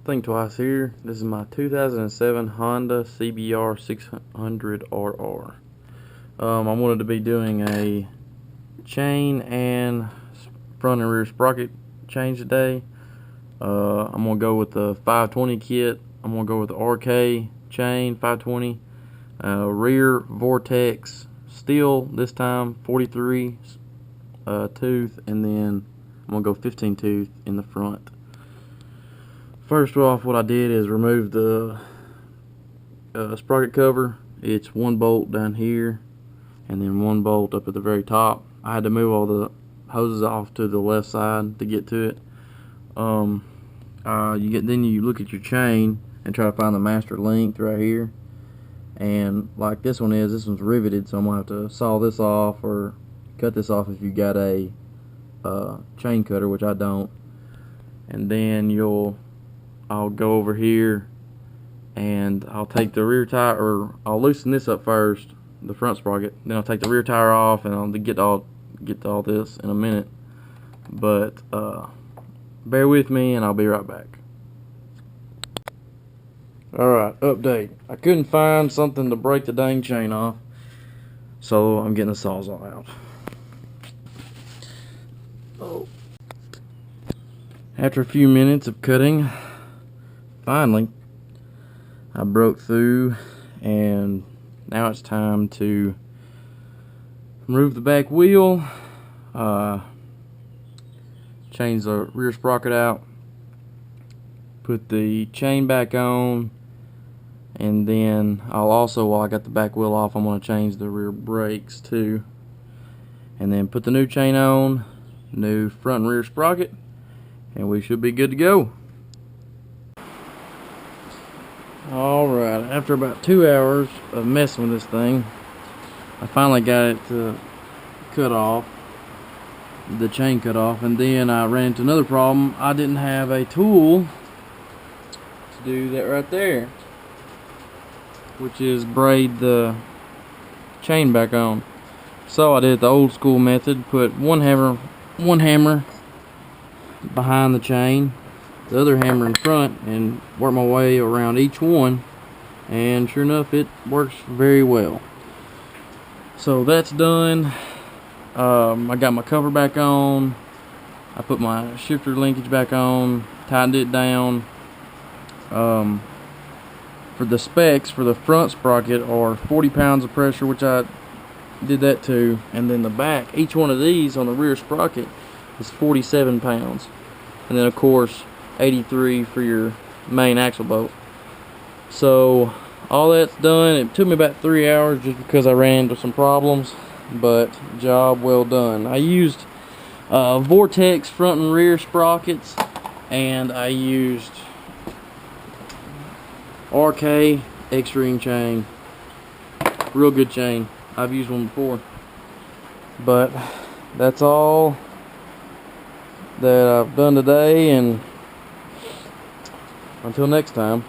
Think twice here. This is my 2007 Honda Cbr600rr. I wanted to be doing a chain and front and rear sprocket change today. I'm going to go with the 520 kit. I'm going to go with the RK chain 520, rear vortex steel this time, 43 tooth, and then I'm going to go 15 tooth in the front. First off, what I did is remove the sprocket cover. It's one bolt down here and then one bolt up at the very top. I had to move all the hoses off to the left side to get to it. Then you look at your chain and try to find the master length right here. And like this one's riveted, so I'm gonna have to saw this off or cut this off if you got a chain cutter, which I don't. And then I'll go over here and I'll take the rear tire, or I'll loosen this up first, the front sprocket. Then I'll take the rear tire off, and I'll get to all this in a minute. But bear with me, and I'll be right back. Alright, update. I couldn't find something to break the dang chain off, so I'm getting the sawzall out. After a few minutes of cutting, finally I broke through, and now it's time to remove the back wheel, change the rear sprocket out, put the chain back on, and then I'll also, while I got the back wheel off, I'm going to change the rear brakes too, and then put the new chain on, new front and rear sprocket, and we should be good to go. Alright, after about 2 hours of messing with this thing, I finally got it to cut off, the chain cut off, and then I ran into another problem. I didn't have a tool to do that right there, which is braid the chain back on. So I did it the old school method, put one hammer behind the chain, the other hammer in front, and work my way around each one, and sure enough, it works very well. So that's done. I got my cover back on, I put my shifter linkage back on, tightened it down. For the specs for the front sprocket are 40 pounds of pressure, which I did that too, and then the back, each one of these on the rear sprocket is 47 pounds, and then of course 83 for your main axle bolt. So all that's done. It took me about 3 hours just because I ran into some problems, but job well done. I used Vortex front and rear sprockets, and I used RK X-ring chain. Real good chain. I've used one before. But that's all that I've done today, and until next time.